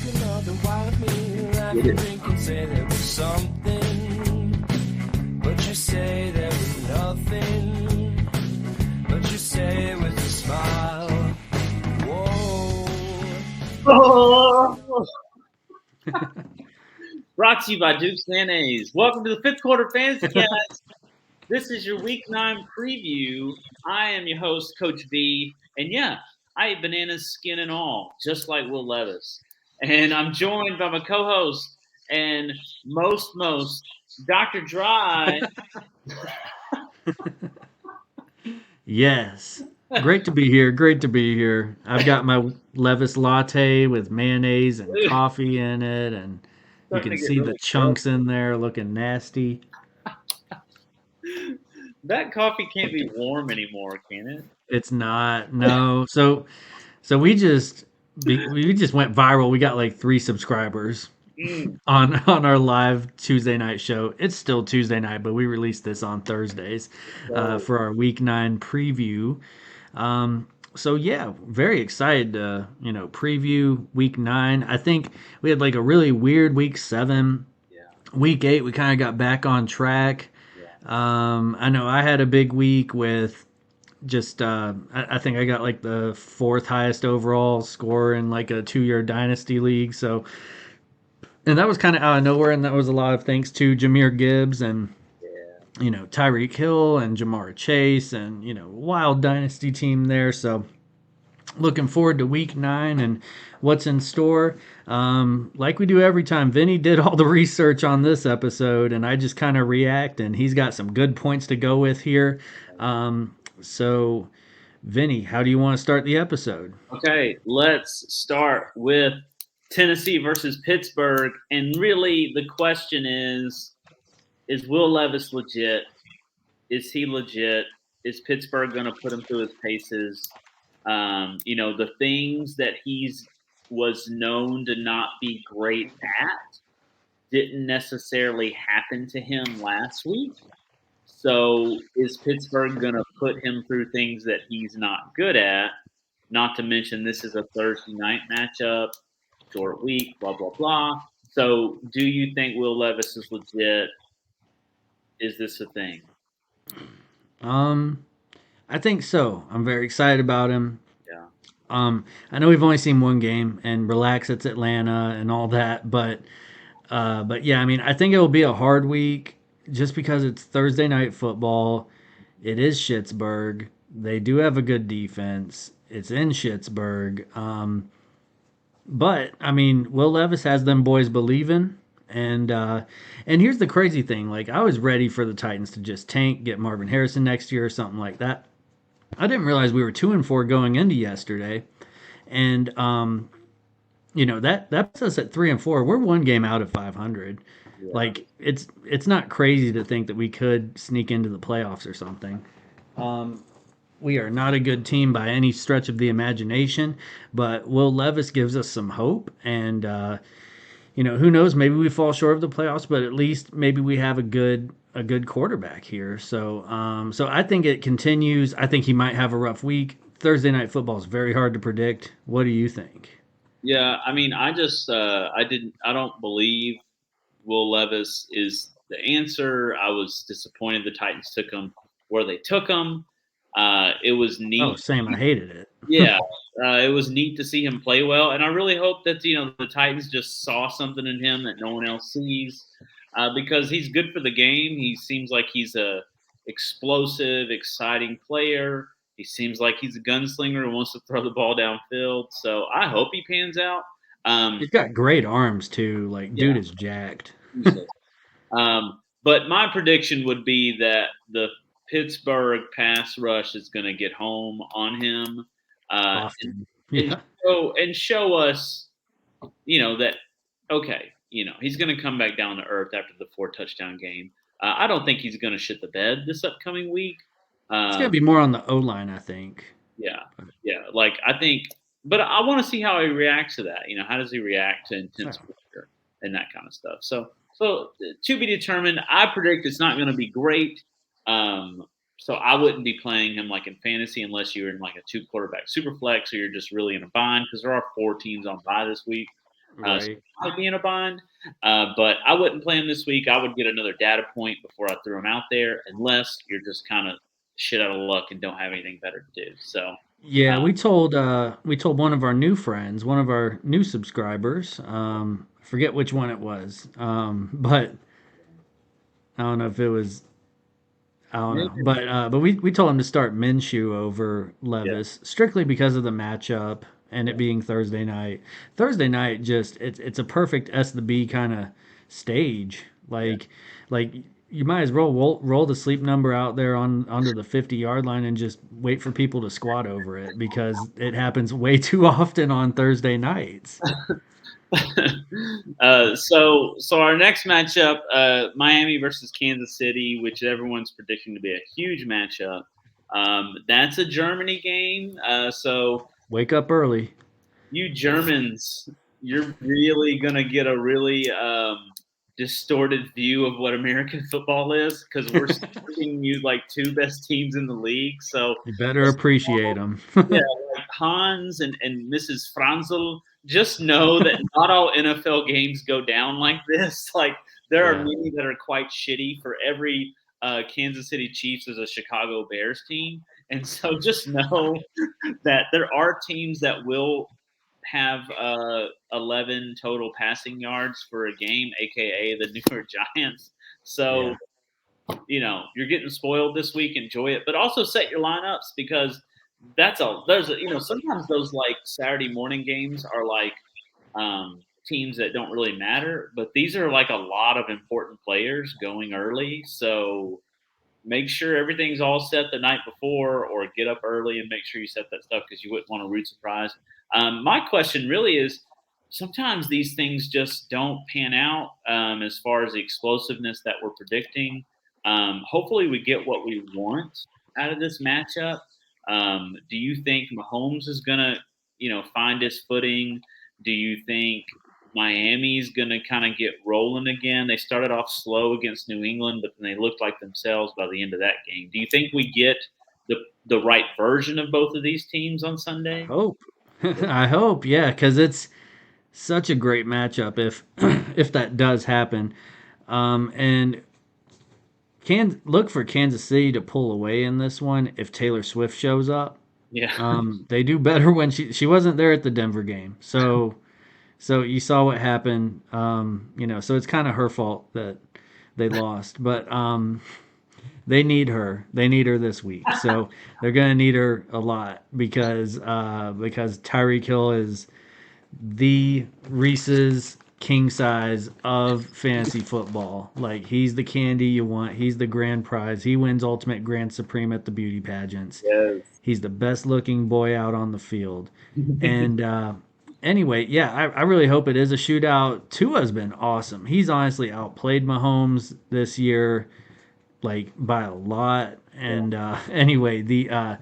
another wild me, laugh and drink and say there was something, but you say there was nothing, but you say it with a smile. Whoa. Oh. Brought to you by Duke's Mayonnaise. Welcome to the Fifth Quarter Fantasy Cast. This is your Week 9 preview. I am your host, Coach V. And yeah, I eat bananas, skin and all, just like Will Levis. And I'm joined by my co-host and most Dr. Drye. Yes. Great to be here. Great to be here. I've got my Levis latte with mayonnaise and coffee in it, and you Starting to can get see the really chunks in there looking nasty. That coffee can't be warm anymore, can it? It's not. No. So we just went viral. We got like 3 subscribers on our live Tuesday night show. It's still Tuesday night, but we released this on Thursdays for our Week 9 preview. So yeah, very excited to preview Week 9. I think we had like a really weird Week 7. Yeah. Week 8 we kind of got back on track. Yeah. I know I had a big week with just I think I got like the 4th highest overall score in like a 2-year dynasty league. So, and that was kind of out of nowhere, and that was a lot of thanks to Jahmyr Gibbs and Tyreek Hill and Jamar Chase and wild dynasty team there. So looking forward to Week 9 and what's in store. Like we do every time, Vinny did all the research on this episode, and I just kind of react, and he's got some good points to go with here. So, Vinny, how do you want to start the episode? Okay, let's start with Tennessee versus Pittsburgh. And really, the question is Will Levis legit? Is he legit? Is Pittsburgh going to put him through his paces? The things that he's was known to not be great at didn't necessarily happen to him last week. So is Pittsburgh going to put him through things that he's not good at? Not to mention this is a Thursday night matchup, short week, blah, blah, blah. So do you think Will Levis is legit? Is this a thing? I think so. I'm very excited about him. Yeah. I know we've only seen one game, and relax, it's Atlanta and all that, but yeah, I mean, I think it will be a hard week just because it's Thursday night football. It is Schittsburg. They do have a good defense. It's in Schittsburg. But I mean, Will Levis has them boys believing. And here's the crazy thing: like I was ready for the Titans to just tank, get Marvin Harrison next year or something like that. I didn't realize we were 2-4 going into yesterday, and that puts us at 3-4. We're one game out of 500. Yeah. Like it's not crazy to think that we could sneak into the playoffs or something. We are not a good team by any stretch of the imagination, but Will Levis gives us some hope, and who knows? Maybe we fall short of the playoffs, but at least maybe we have a good quarterback here. So I think it continues. I think he might have a rough week. Thursday night football is very hard to predict. What do you think? Yeah, I mean, I just I don't believe Will Levis is the answer. I was disappointed the Titans took him where they took him. It was neat. Oh, same. I hated it. Yeah, it was neat to see him play well, and I really hope that the Titans just saw something in him that no one else sees, because he's good for the game. He seems like he's a explosive, exciting player. He seems like he's a gunslinger who wants to throw the ball downfield. So I hope he pans out. He's got great arms too. Like, dude is jacked. But my prediction would be that the Pittsburgh pass rush is going to get home on him. Often. And show us, that, okay, he's going to come back down to earth after the 4-touchdown game. I don't think he's going to shit the bed this upcoming week. It's going to be more on the O-line, I think. Yeah. Like, I think – but I want to see how he reacts to that. How does he react to intense pressure and that kind of stuff. So to be determined. I predict it's not going to be great. So I wouldn't be playing him like in fantasy unless you're in like a 2-quarterback super flex or you're just really in a bind because there are 4 teams on bye this week. So Right. I might be in a bind. But I wouldn't play him this week. I would get another data point before I threw him out there, unless you're just kind of shit out of luck and don't have anything better to do. So, Yeah, uh, we told one of our new friends, one of our new subscribers. I forget which one it was. But I don't know if it was. I don't know, maybe, but we told him to start Minshew over yeah, Levis strictly because of the matchup and it yeah, being Thursday night. Thursday night just it's a perfect S the B kind of stage. yeah. Like you might as well roll the sleep number out there on onto the 50-yard line and just wait for people to squat over it because it happens way too often on Thursday nights. So our next matchup, Miami versus Kansas City, which everyone's predicting to be a huge matchup. That's a Germany game. So Wake up early. you Germans, you're really gonna get a really distorted view of what American football is because we're giving you like two best teams in the league. So You better appreciate them. yeah, like Hans and Mrs. Franzel, just know that not all NFL games go down like this. Like there are Yeah. many that are quite shitty. For every Kansas City Chiefs is a Chicago Bears team, and so just know that there are teams that will have 11 total passing yards for a game, aka the New York Giants. So Yeah. you're getting spoiled this week. Enjoy it, but also set your lineups because sometimes those like Saturday morning games are like teams that don't really matter, but these are like a lot of important players going early. So make sure everything's all set the night before, or get up early and make sure you set that stuff because you wouldn't want to root surprise. My question really is sometimes these things just don't pan out as far as the explosiveness that we're predicting. Hopefully, we get what we want out of this matchup. Do you think Mahomes is going to, find his footing? Do you think Miami's going to kind of get rolling again? They started off slow against New England, but then they looked like themselves by the end of that game. Do you think we get the right version of both of these teams on Sunday? Hope. I hope, yeah, because it's such a great matchup if if that does happen. And can look for Kansas City to pull away in this one if Taylor Swift shows up. Yeah. They do better when she wasn't there at the Denver game, so you saw what happened. So it's kind of her fault that they lost, but they need her. They need her this week, so they're gonna need her a lot because Tyreek Hill is the Reese's king size of fantasy football. Like he's the candy you want. He's the grand prize. He wins ultimate grand supreme at the beauty pageants. Yes. He's the best looking boy out on the field. And anyway, yeah, I really hope it is a shootout. Tua's been awesome. He's honestly outplayed Mahomes this year, like by a lot. And anyway, the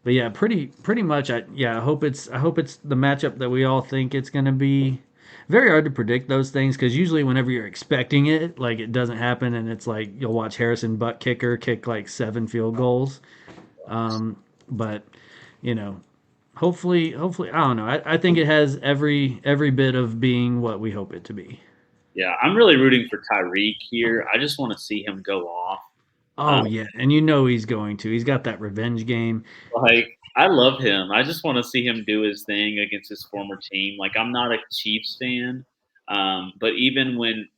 but yeah, pretty much. I hope it's the matchup that we all think it's going to be. Very hard to predict those things because usually whenever you're expecting it, like it doesn't happen, and it's like you'll watch Harrison Butt Kicker kick like 7 field goals. But you know, hopefully, I don't know. I think it has every bit of being what we hope it to be. Yeah, I'm really rooting for Tyreek here. I just want to see him go off. Oh yeah, and you know he's going to. He's got that revenge game. Like, I love him. I just want to see him do his thing against his former team. Like, I'm not a Chiefs fan, but even when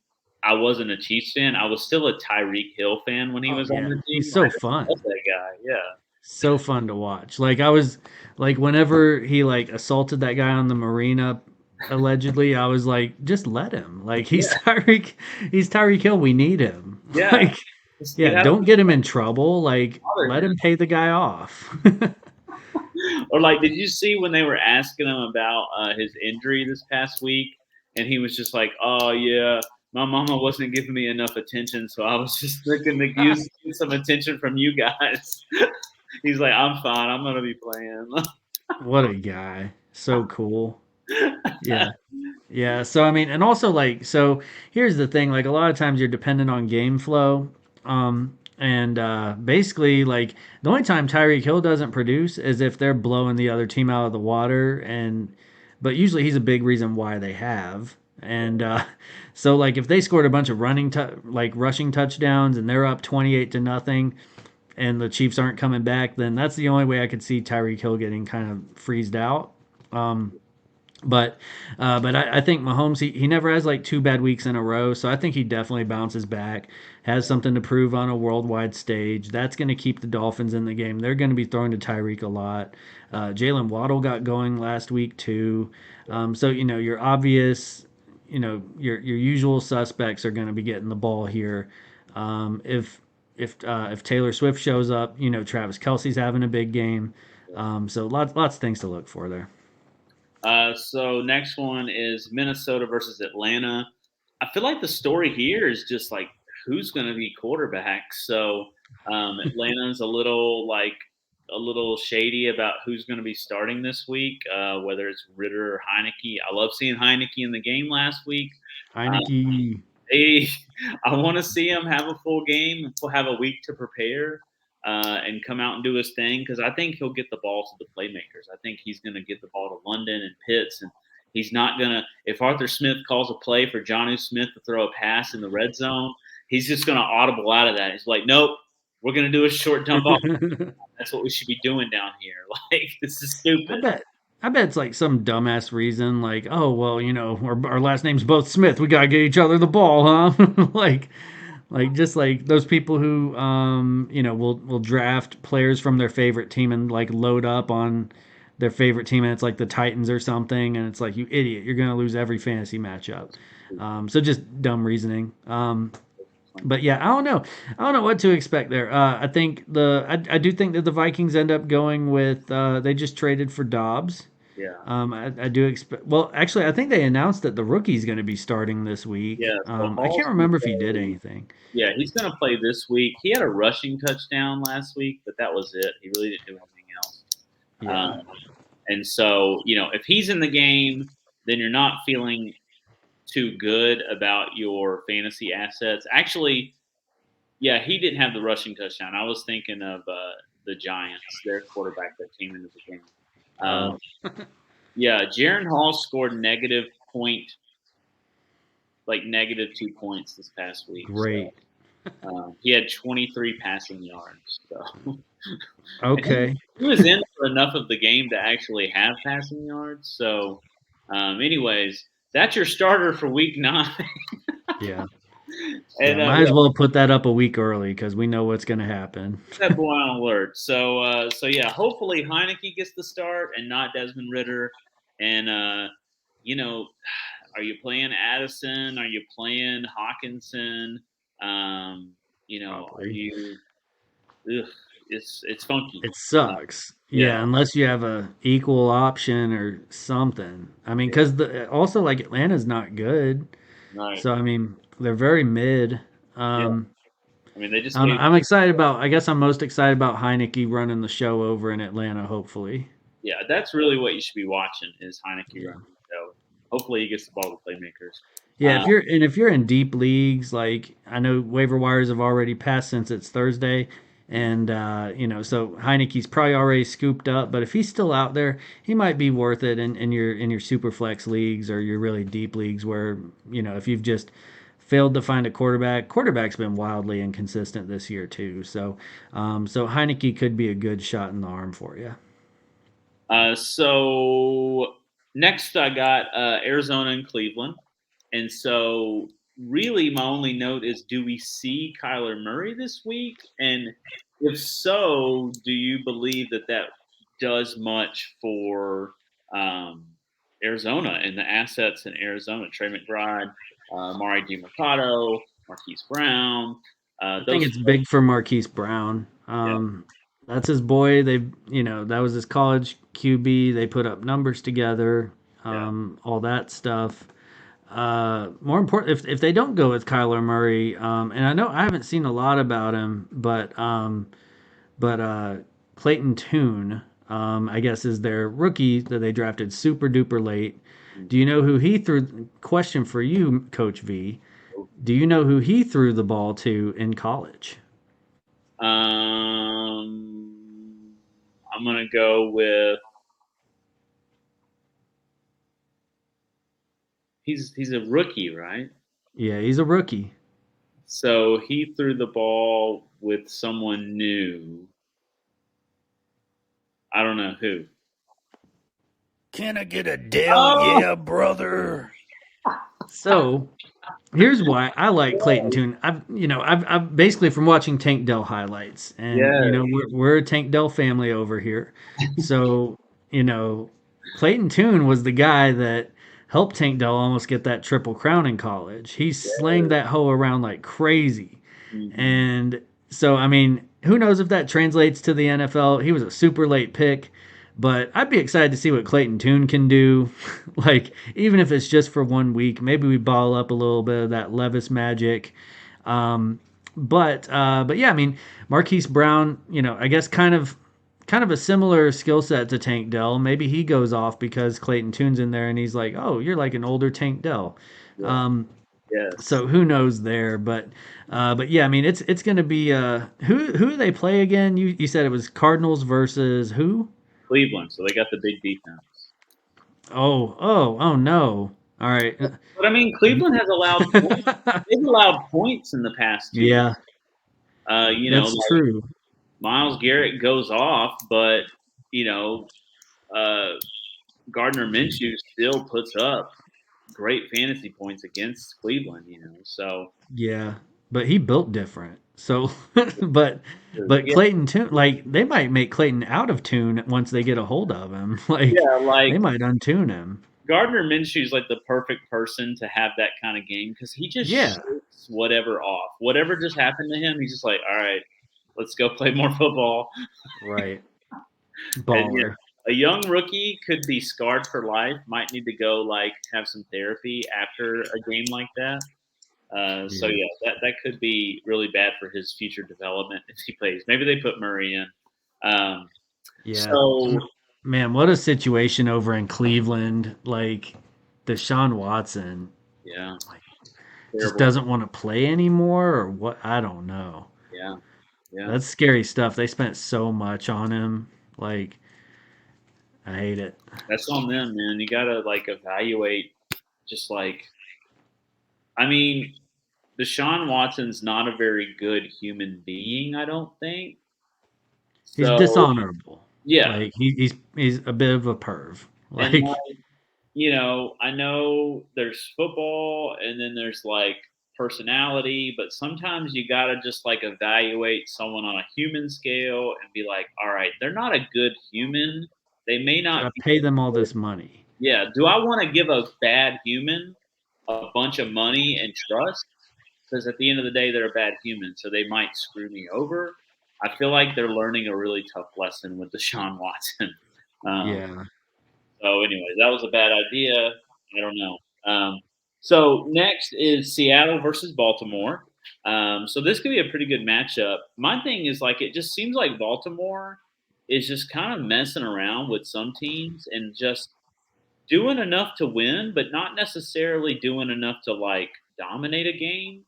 I wasn't a Chiefs fan, I was still a Tyreek Hill fan when he Oh was on yeah, the he's team. I so just fun. love that guy. Yeah. So fun to watch. Like I was like whenever he like assaulted that guy on the marina allegedly, I was like, just let him. Like Yeah. He's Tyreek Hill. We need him. Yeah. Like Just get yeah, out of don't get him in trouble. Like bother let him. him pay the guy off. Or, like, did you see when they were asking him about his injury this past week? And he was just like, oh, yeah, my mama wasn't giving me enough attention, so I was just looking to use some attention from you guys. He's like, I'm fine. I'm going to be playing. What a guy. So cool. Yeah. Yeah. So I mean, and also like, so here's the thing: like a lot of times you're dependent on game flow, and basically like the only time Tyreek Hill doesn't produce is if they're blowing the other team out of the water, and but usually he's a big reason why they have. And so like if they scored a bunch of rushing touchdowns and they're up 28-0 and the Chiefs aren't coming back, then that's the only way I could see Tyreek Hill getting kind of freezed out. Um, but I think Mahomes, he never has like two bad weeks in a row, so I think he definitely bounces back, has something to prove on a worldwide stage. That's going to keep the Dolphins in the game. They're going to be throwing to Tyreek a lot. Jalen Waddle got going last week too, so your obvious, your usual suspects are going to be getting the ball here. If Taylor Swift shows up, Travis Kelsey's having a big game. So lots of things to look for there. So next one is Minnesota versus Atlanta. I feel like the story here is just like who's going to be quarterback. So Atlanta's a little shady about who's going to be starting this week, whether it's Ritter or Heineke. I love seeing Heineke in the game last week. Heineke. Hey, I want to see him have a full game, have a week to prepare, and come out and do his thing because I think he'll get the ball to the playmakers. I think he's going to get the ball to London and Pitts, and he's not going to. If Arthur Smith calls a play for Jonnu Smith to throw a pass in the red zone, he's just going to audible out of that. He's like, nope, we're going to do a short dump off. That's what we should be doing down here. Like, this is stupid. I bet it's like some dumbass reason, like, oh well, our last name's both Smith. We gotta get each other the ball, huh? like just like those people who, will draft players from their favorite team and like load up on their favorite team, and it's like the Titans or something, and it's like you idiot, you're gonna lose every fantasy matchup. So just dumb reasoning. But yeah, I don't know. I don't know what to expect there. I think I do think that the Vikings end up going with they just traded for Dobbs. Yeah. I do expect. Well, actually, I think they announced that the rookie's going to be starting this week. Yeah. So I can't remember if he did anything. Yeah, he's going to play this week. He had a rushing touchdown last week, but that was it. He really didn't do anything else. Yeah. And so, if he's in the game, then you're not feeling too good about your fantasy assets. Actually, yeah, he didn't have the rushing touchdown. I was thinking of the Giants, their quarterback that came into the game. Yeah, Jaron Hall scored -2 points this past week. Great. So, he had 23 passing yards. So Okay. he was in for enough of the game to actually have passing yards. So, anyways, that's your starter for week 9. Yeah. And Might as well put that up a week early because we know what's going to happen. that boy on alert. So yeah, hopefully Heineke gets the start and not Desmond Ritter. And are you playing Addison? Are you playing Hawkinson? Are you? Ugh, it's funky. It sucks. Yeah, unless you have a equal option or something. I mean, because also like Atlanta's not good. Right. So I mean, they're very mid. I mean, they just. I'm excited about. I guess I'm most excited about Heineke running the show over in Atlanta. Hopefully. Yeah, that's really what you should be watching is Heineke running the show. Hopefully, he gets the ball to playmakers. Yeah, if you're in deep leagues, like I know waiver wires have already passed since it's Thursday, and so Heineke's probably already scooped up. But if he's still out there, he might be worth it in your super flex leagues or your really deep leagues where if you've just failed to find a quarterback. Quarterback's been wildly inconsistent this year too. So Heineke could be a good shot in the arm for you. So next I got Arizona and Cleveland. And so really my only note is, do we see Kyler Murray this week? And if so, do you believe that does much for Arizona and the assets in Arizona? Trey McBride, Mari DiMercado, Marquise Brown. I think it's big for Marquise Brown. That's his boy. That was his college QB. They put up numbers together, all that stuff. More important, if they don't go with Kyler Murray, and I know I haven't seen a lot about him, but Clayton Tune, I guess, is their rookie that they drafted super duper late. Do you know who he threw? Question for you, Coach V. Do you know who he threw the ball to in college? I'm gonna go with. he's a rookie, right? Yeah, he's a rookie. So he threw the ball with someone new. I don't know who. Can I get a Dell? Oh, Yeah, brother. So here's why I like Clayton Tune. I've basically from watching Tank Dell highlights, and yeah. we're a Tank Dell family over here. So you know, Clayton Tune was the guy that helped Tank Dell almost get that triple crown in college. He slanged that hoe around like crazy, Mhm. and so I mean, who knows if that translates to the NFL? He was a super late pick. But I'd be excited to see what Clayton Tune can do. Like, even if it's just for 1 week, maybe we ball up a little bit of that Levis magic. Um, but yeah, I mean, Marquise Brown, I guess kind of a similar skill set to Tank Dell. Maybe he goes off because Clayton Tune's in there and he's like, oh, you're like an older Tank Dell. Yeah. Um, Yes. so who knows there? But yeah, I mean, it's going to be who do they play again? You said it was Cardinals versus who? Cleveland. So they got the big defense. Oh no! All right. But I mean, Cleveland has allowed points. They've allowed points in the past 2 weeks. Yeah, that's Like true. Miles Garrett goes off, but you know, uh, Gardner Minshew still puts up great fantasy points against Cleveland. So Yeah, but he built different. So, but but yeah, Clayton Tune, like they might make Clayton out of tune once they get a hold of him. Like yeah, like they might untune him. Gardner Minshew's like the perfect person to have that kind of game because he just Yeah, shakes whatever off. Whatever just happened to him, he's just like, all right, let's go play more football. right. And yeah, Baller. a young rookie could be scarred for life. Might need to go like have some therapy after a game like that. So Yeah, yeah, that could be really bad for his future development if he plays. Maybe they put Murray in. Um, yeah. so Man, what a situation over in Cleveland. Like Deshaun Watson yeah, just terrible. doesn't want to play anymore, or what? I don't know. Yeah, yeah. That's scary stuff. They spent so much on him. Like, I hate it. That's on them, man. You gotta like evaluate. Just like, I mean, Deshaun Watson's not a very good human being. I don't think He's so. dishonorable. Yeah, Like he's a bit of a perv. and Like, I know there's football and then there's like personality, but sometimes you got to just like evaluate someone on a human scale and be like, all right, they're not a good human. They may not gotta be. pay them all this money. Yeah. Do I want to give a bad human a bunch of money and trust? Because at the end of the day, they're a bad human. So they might screw me over. I feel like they're learning a really tough lesson with Deshaun Watson. Um, Yeah. So, anyway, that was a bad idea. I don't know. So next is Seattle versus Baltimore. So this could be a pretty good matchup. My thing is like it just seems like Baltimore is just kind of messing around with some teams and just doing enough to win, but not necessarily doing enough to like dominate a game.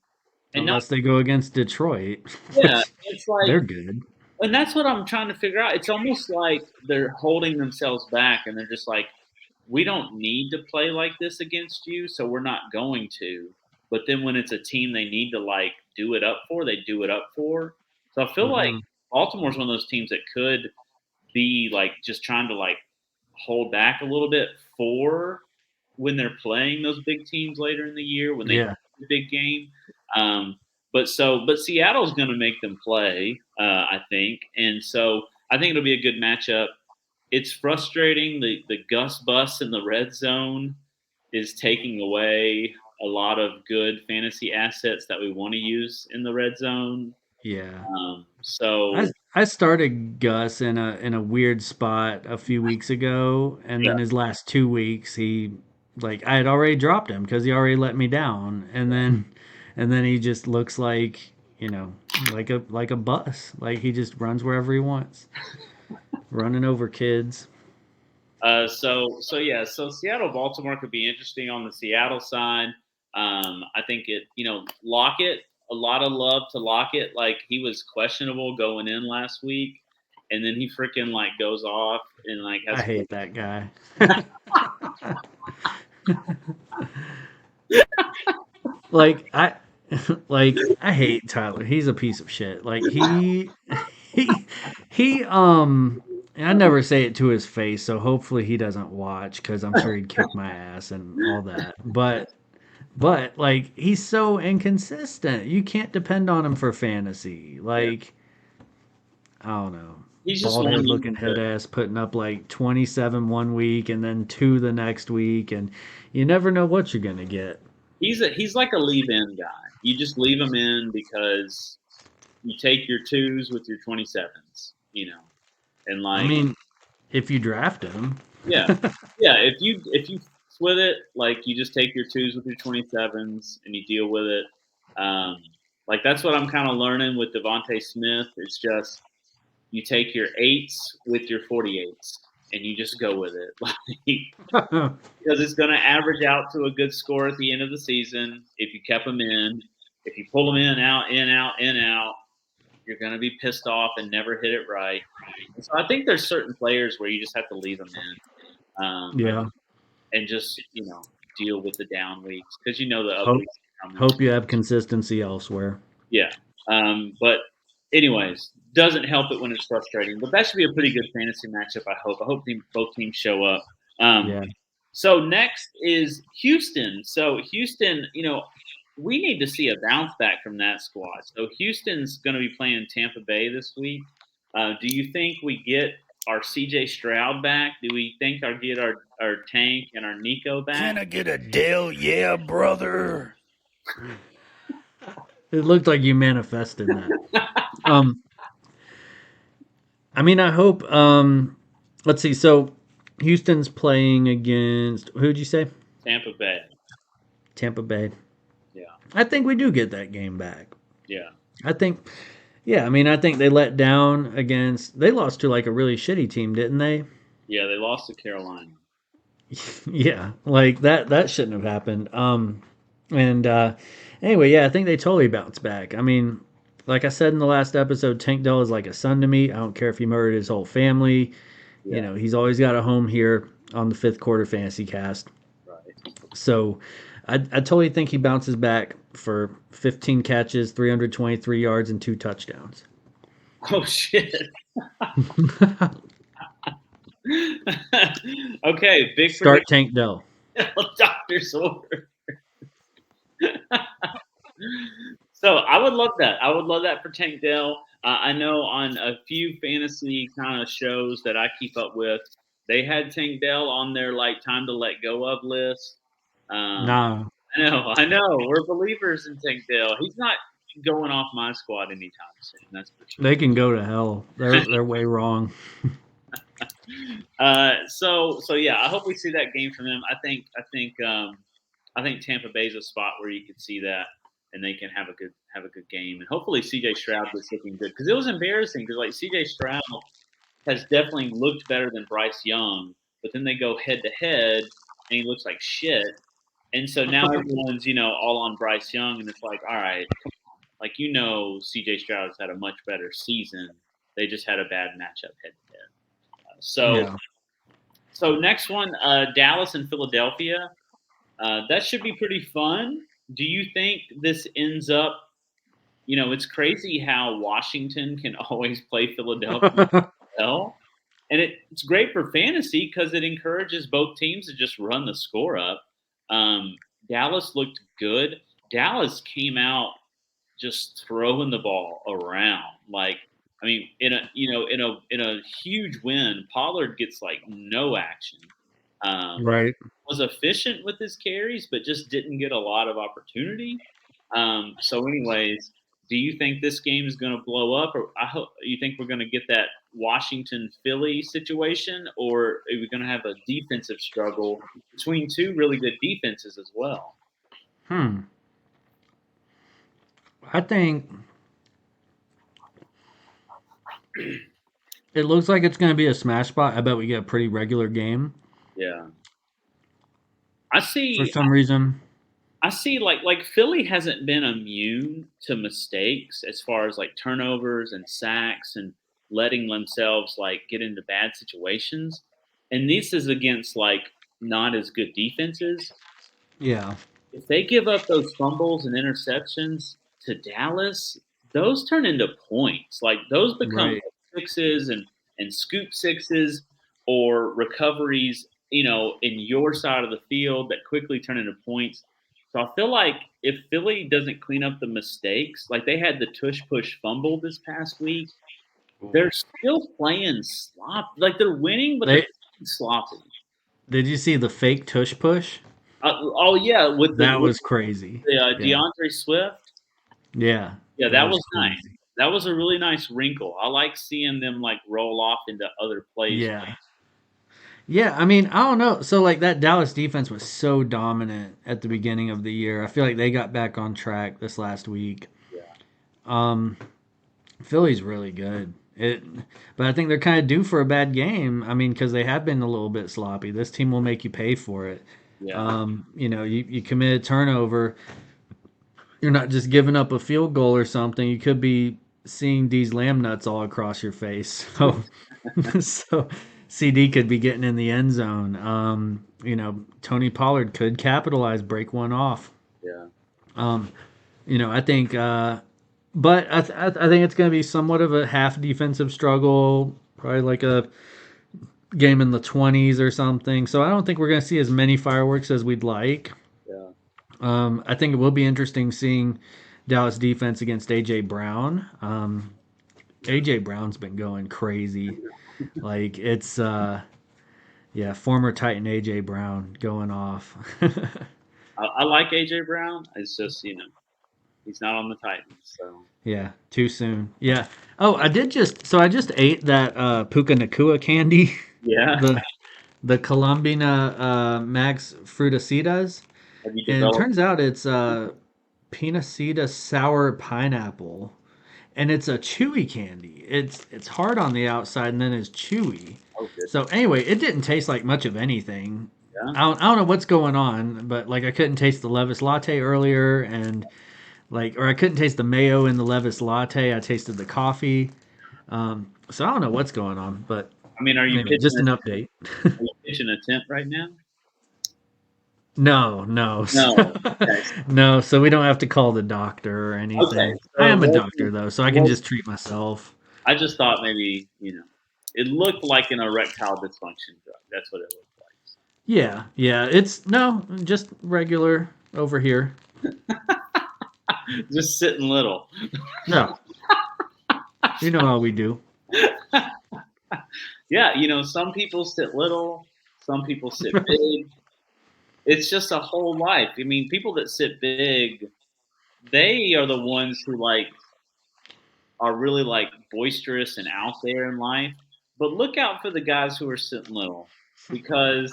And not Unless they go against Detroit, yeah, which it's like they're good. and that's what I'm trying to figure out. It's almost like they're holding themselves back and they're just like, we don't need to play like this against you, so we're not going to. But then when it's a team they need to like do it up for, they do it up for. So I feel like Hmm. Baltimore's one of those teams that could be like just trying to like hold back a little bit for when they're playing those big teams later in the year when they Yeah. have a big game. Um, but Seattle's going to make them play, I think, and so I think it'll be a good matchup. It's frustrating. The Gus Bus in the red zone is taking away a lot of good fantasy assets that we want to use in the red zone. Yeah. I So I started Gus in a weird spot a few weeks ago, and yeah, then his last 2 weeks, he like I had already dropped him because he already let me down, and then he just looks like like a bus, like he just runs wherever he wants, running over kids. so yeah, so Seattle Baltimore could be interesting on the Seattle side. I think Lockett. A lot of love to Lockett. Like he was questionable going in last week, and then he freaking like goes off and like I has hate that guy. like I hate Tyler. He's a piece of shit. Like he he. I never say it to his face, so hopefully he doesn't watch because I'm sure he'd kick my ass and all that. But like he's so inconsistent. You can't depend on him for fantasy. Like I don't know. He's just Bald one. head looking head ass putting up like 27 one week and then 2 the next week, and you never know what you're gonna get. He's like a leave-in guy. You just leave him in because you take your 2s with your 27s, and I like mean, if you drafted him, yeah, yeah. If you with it, like you just take your 2s with your 27s and you deal with it. Um, like that's what I'm kind of learning with Devontae Smith. It's just you take your 8s with your 48s and you just go with it, like because it's going to average out to a good score at the end of the season if you kept them in. If you pull them in, out, in, out, in, out, you're going to be pissed off and never hit it right. And so I think there's certain players where you just have to leave them in. yeah. And just deal with the down weeks because the up Hope weeks are coming. hope you have consistency elsewhere. Yeah. But anyways, doesn't help it when it's frustrating. But that should be a pretty good fantasy matchup. I hope. Both teams show up. Yeah. So next is Houston. So Houston, we need to see a bounce back from that squad. So Houston's going to be playing Tampa Bay this week. Do you think we get our CJ Stroud back? Do we think get our Tank and our Nico back? Can I get a Dell? Yeah, brother. It looked like you manifested that. I mean, I hope. Let's see. So, Houston's playing against who'd you say? Tampa Bay. Tampa Bay. Yeah. I think we do get that game back. Yeah. I think. Yeah, I mean, I think they let down against. They lost to like a really shitty team, didn't they? Yeah, they lost to Carolina. Yeah, like that shouldn't have happened. And anyway, yeah, I think they totally bounced back. I mean, like I said in the last episode, Tank Dell is like a son to me. I don't care if he murdered his whole family. Yeah. He's always got a home here on the Fifth Quarter Fantasy Cast. Right. So I totally think he bounces back for 15 catches, 323 yards, and 2 touchdowns. Oh shit. Okay, big Start Tank Dell. Doctor's order. So I would love that. I would love that for Tank Dell. I know on a few fantasy kind of shows that I keep up with, they had Tank Dell on their like time to let go of list. Nah, I know. We're believers in Tank Dell. He's not going off my squad anytime soon. That's for sure. they can go to hell. They're way wrong. So yeah, I hope we see that game from them. I think Tampa Bay's a spot where you could see that, and they can have a good game, and hopefully CJ Stroud was looking good because it was embarrassing because like CJ Stroud has definitely looked better than Bryce Young, but then they go head to head and he looks like shit, and so now everyone's all on Bryce Young, and it's like all right, like CJ Stroud has had a much better season. They just had a bad matchup head to head. So next one, Dallas and Philadelphia. That should be pretty fun. Do you think this ends up? It's crazy how Washington can always play Philadelphia well, and it's great for fantasy because it encourages both teams to just run the score up. Dallas looked good. Dallas came out just throwing the ball around. Like, I mean, in a huge win, Pollard gets like no action. Right. Was efficient with his carries, but just didn't get a lot of opportunity. So, anyways, do you think this game is going to blow up, or you think we're going to get that Washington Philly situation, or are we going to have a defensive struggle between two really good defenses as well? I think it looks like it's going to be a smash spot. I bet we get a pretty regular game. Yeah. I see. For some reason. I see like Philly hasn't been immune to mistakes as far as like turnovers and sacks and letting themselves like get into bad situations. And this is against like not as good defenses. Yeah. if they give up those fumbles and interceptions to Dallas, those turn into points. Like those become Right. sixes and scoop sixes or recoveries, in your side of the field that quickly turn into points. So I feel like if Philly doesn't clean up the mistakes, like they had the tush push fumble this past week, they're still playing slop. Like they're winning, but they're They playing sloppy. did you see the fake tush push? Oh yeah, with That was crazy. the Yeah. DeAndre Swift. Yeah. Yeah, That that was was nice. crazy. That was a really nice wrinkle. I like seeing them like roll off into other plays. Yeah. Yeah, I mean, I don't know. So like that Dallas defense was so dominant at the beginning of the year. I feel like they got back on track this last week. Yeah. Um Philly's really good. But I think they're kind of due for a bad game. I mean, because they have been a little bit sloppy. This team will make you pay for it. Yeah. You commit a turnover. You're not just giving up a field goal or something. You could be seeing these lamb nuts all across your face. So, so CD could be getting in the end zone. Tony Pollard could capitalize, break one off. Yeah. I think, but I think it's going to be somewhat of a half defensive struggle, probably like a game in the 20s or something. So I don't think we're going to see as many fireworks as we'd like. Yeah. I think it will be interesting seeing Dallas defense against AJ Brown. AJ Brown's been going crazy. Like it's former Titan AJ Brown going off. I like AJ Brown. It's just he's not on the Titans, so Yeah, too soon. Yeah. Oh, I just ate that Puka Nakua candy. yeah. The Colombina Max Frutacitas. Have you And it developed? turns out it's Pinacida sour pineapple, and it's a chewy candy. It's hard on the outside and then it's chewy. Oh, good. So anyway, it didn't taste like much of anything. Yeah. I don't know what's going on, but like I couldn't taste the Levis latte earlier, and or I couldn't taste the mayo in the Levis latte. I tasted the coffee. So I don't know what's going on, but I mean, are you anyway, just an update. pitching a tent right now? No. No. Okay. No, so we don't have to call the doctor or anything. Okay, so I am a what- doctor though, so I can what- just treat myself. I just thought maybe it looked like an erectile dysfunction drug. That's what it looked like. Yeah, it's just regular over here. Just sitting little. No. You know how we do. Yeah, some people sit little, some people sit big. It's just a whole life. I mean, people that sit big, they are the ones who are really boisterous and out there in life. But look out for the guys who are sitting little because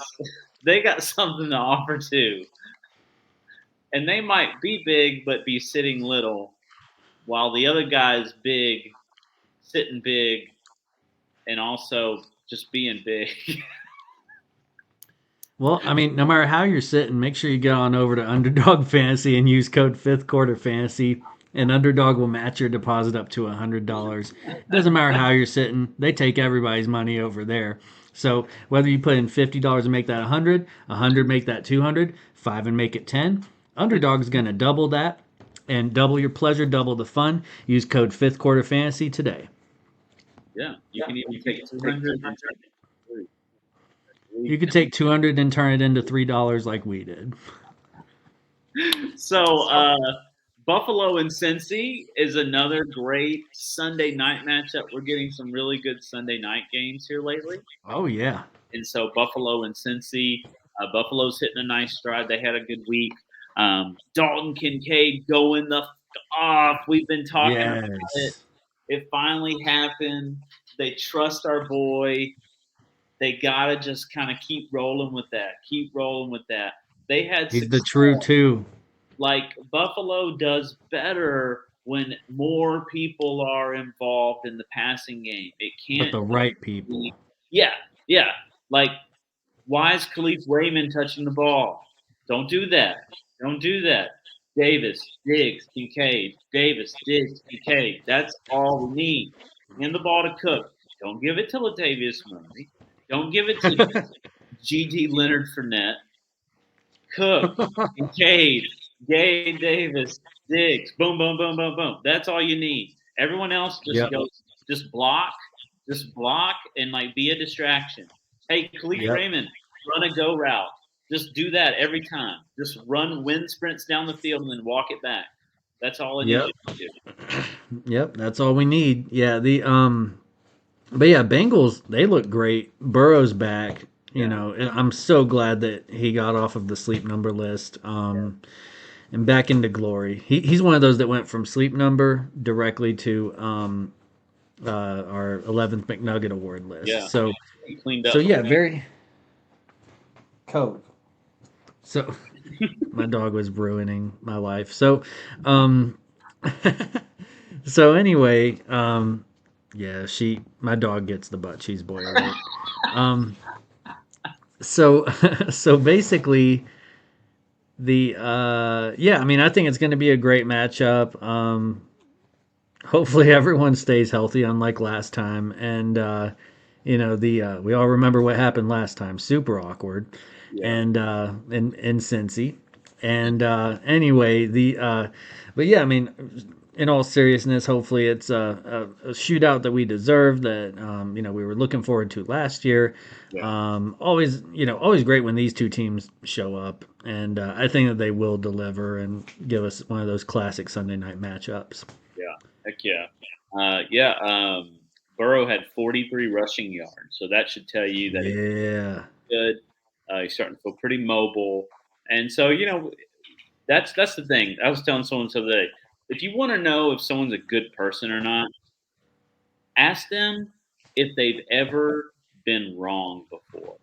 they got something to offer too. And they might be big but be sitting little, while the other guy's big, sitting big, and also just being big. Well, I mean, no matter how you're sitting, make sure you get on over to Underdog Fantasy and use code 5th Quarter Fantasy, and Underdog will match your deposit up to $100. It doesn't matter how you're sitting; they take everybody's money over there. So whether you put in $50 and make that 100, 100 make that 200, 5 and make it 10, Underdog's going to double that and double your pleasure, double the fun. Use code 5th Quarter Fantasy today. Yeah, you can even take 200 and You could take 200 and turn it into $3 like we did. So, Buffalo and Cincy is another great Sunday night matchup. We're getting some really good Sunday night games here lately. Oh yeah. And so Buffalo and Cincy, Buffalo's hitting a nice stride. They had a good week. Dalton Kincaid going the off. We've been talking about it. Yes. It finally happened. They trust our boy. They got to just kind of keep rolling with that. Keep rolling with that. They had He's the success. true two. Like Buffalo does better when more people are involved in the passing game. It can't. But the right people. Yeah. Like, why is Khalif Raymond touching the ball? Don't do that. Don't do that. Davis, Diggs, Kincaid. Davis, Diggs, Kincaid. That's all we need. Hand the ball to Cook. Don't give it to Latavius Murray. Don't give it to G.D. Leonard Fournette. Cook, Kincaid, Gabe Davis, Diggs, boom, boom, boom, boom, boom. That's all you need. Everyone else just Yep. goes, just block, and like be a distraction. Hey, Khalif Yep. Raymond, run a go route. Just do that every time. Just run wind sprints down the field and then walk it back. That's all I need Yep. you to do. Yep. That's all we need. Yeah. But yeah, Bengals, they look great. Burrow's back. You Yeah. know, and I'm so glad that he got off of the sleep number list and back into glory. He's one of those that went from sleep number directly to our 11th McNugget Award list. Yeah. So, He cleaned so up. yeah, very code. So, my dog was ruining my life. So, um, so anyway, yeah, my dog gets the butt cheese boy alert. Um, so, so basically, yeah, I mean, I think it's going to be a great matchup. Hopefully, everyone stays healthy, unlike last time, and we all remember what happened last time. Super awkward, Yeah. and in Cincy, and anyway, but yeah, I mean, in all seriousness, hopefully it's a shootout that we deserve. That we were looking forward to last year. Yeah. Always great when these two teams show up, and I think that they will deliver and give us one of those classic Sunday night matchups. Yeah. Heck yeah. Yeah. Burrow had 43 rushing yards, so that should tell you that he's Yeah. good. He's starting to feel pretty mobile, and so that's the thing. I was telling someone the other day, if you want to know if someone's a good person or not, ask them if they've ever been wrong before.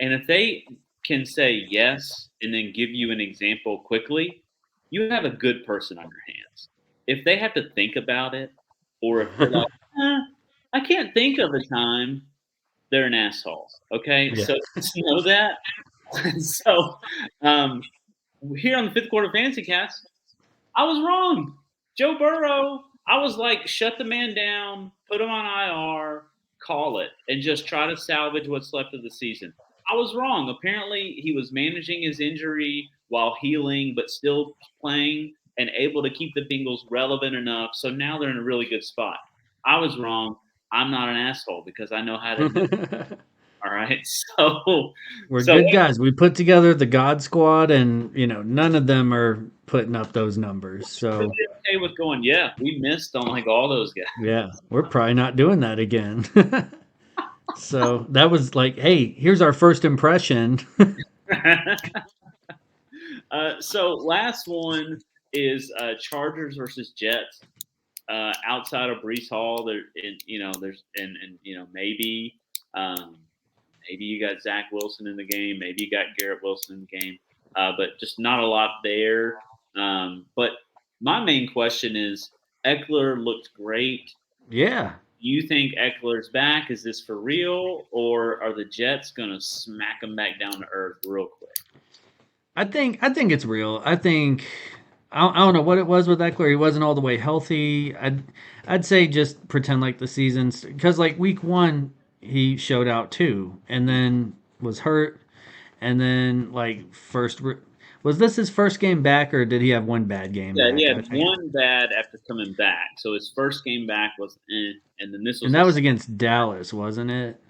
And if they can say yes and then give you an example quickly, you have a good person on your hands. If they have to think about it, or if they're like, I can't think of a time, they're an asshole. Okay, Yeah. so just know that. So um, here on the Fifth Quarter Fantasy Cast, I was wrong. Joe Burrow, I was like, shut the man down, put him on IR, call it, and just try to salvage what's left of the season. I was wrong. Apparently, he was managing his injury while healing, but still playing and able to keep the Bengals relevant enough. So now they're in a really good spot. I was wrong. I'm not an asshole because I know how to do it. All right. We're So good guys. We put together the God Squad, and none of them are putting up those numbers. So okay with going, yeah, we missed on like all those guys. yeah, we're probably not doing that again. So that was like, hey, here's our first impression. So last one is Chargers versus Jets. Outside of Brees Hall, there's maybe maybe you got Zach Wilson in the game, maybe you got Garrett Wilson in the game, but just not a lot there. But my main question is, Eckler looked great. Yeah. Do you think Eckler's back? Is this for real, or are the Jets going to smack him back down to earth real quick? I think it's real. I don't know what it was with Eckler. He wasn't all the way healthy. I'd say just pretend like the season's, because like week 1 he showed out too, and then was hurt, and then like was this his first game back, or did he have one bad game? Yeah, back? he had one bad after coming back. So his first game back was and then this was and that was against Dallas, wasn't it?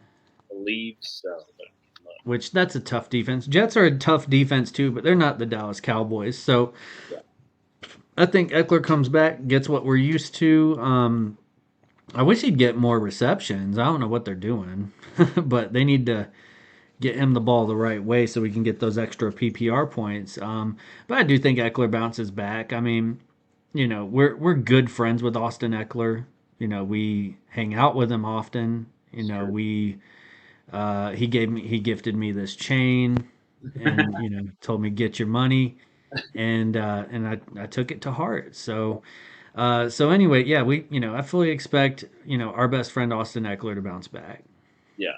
I believe so. Which that's a tough defense. Jets are a tough defense too, but they're not the Dallas Cowboys. So Yeah. I think Eckler comes back, gets what we're used to. I wish he'd get more receptions. I don't know what they're doing, but they need to get him the ball the right way so we can get those extra PPR points. But I do think Eckler bounces back. I mean, we're good friends with Austin Eckler. We hang out with him often. Sure. He gifted me this chain, and told me get your money, and I took it to heart. So anyway, yeah, I fully expect our best friend Austin Eckler to bounce back. Yeah.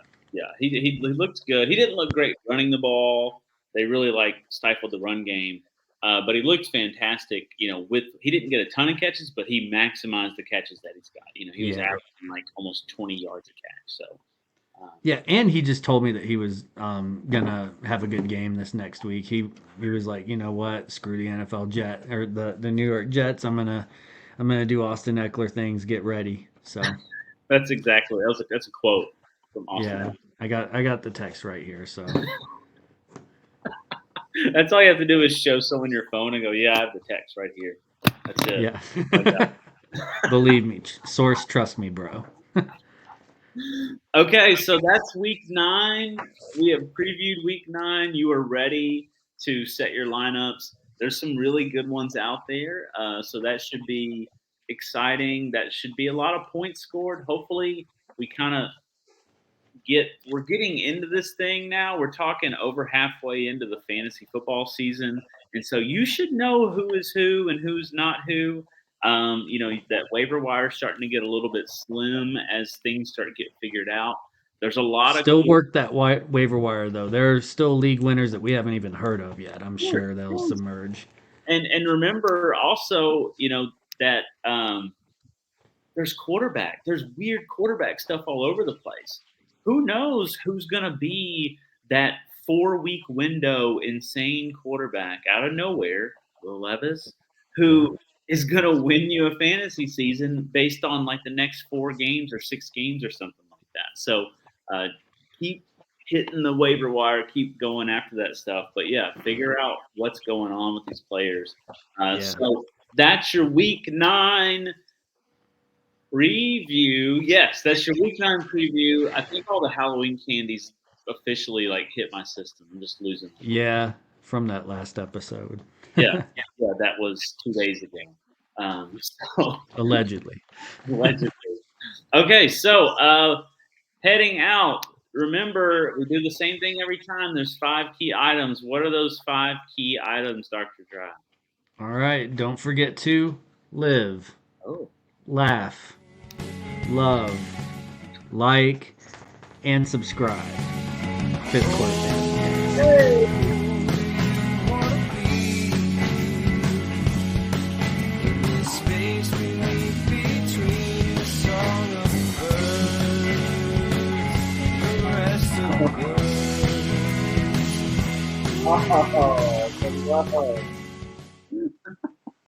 He looked good. He didn't look great running the ball. They really stifled the run game. But he looked fantastic. He didn't get a ton of catches, but he maximized the catches that he's got. He was Yeah. averaging like almost 20 yards a catch. So Yeah, and he just told me that he was gonna have a good game this next week. He was like, you know what, screw the NFL Jet or the New York Jets. I'm gonna do Austin Eckler things. Get ready. So That's exactly that's a quote from Austin. yeah, I got the text right here. So That's all you have to do is show someone your phone and go, yeah, I have the text right here. That's it. yeah, believe me, source, trust me, bro. Okay, so that's week 9. We have previewed week 9. You are ready to set your lineups. There's some really good ones out there, so that should be exciting. That should be a lot of points scored. Hopefully, we kind of we're getting into this thing now. We're talking over halfway into the fantasy football season, and so you should know who is who and who's not who. That waiver wire is starting to get a little bit slim as things start to get figured out. There's a lot Still of work that waiver wire though. There are still league winners that we haven't even heard of yet. I'm sure they'll submerge. and remember also, that there's quarterback. There's weird quarterback stuff all over the place. Who knows who's going to be that 4-week window insane quarterback out of nowhere, Will Levis, who is going to win you a fantasy season based on like the next 4 games or 6 games or something like that. So keep hitting the waiver wire, keep going after that stuff. But yeah, figure out what's going on with these players. So that's your week 9 preview. Yes, that's your week 9 preview. I think all the Halloween candies officially like hit my system. I'm just losing them. Yeah, from that last episode. yeah, that was 2 days ago. Allegedly. Okay, so heading out. Remember, we do the same thing every time. There's 5 key items. What are those 5 key items, Dr. Drye? All right, don't forget to live, laugh, love, like, and subscribe. 5th quarter. Oh,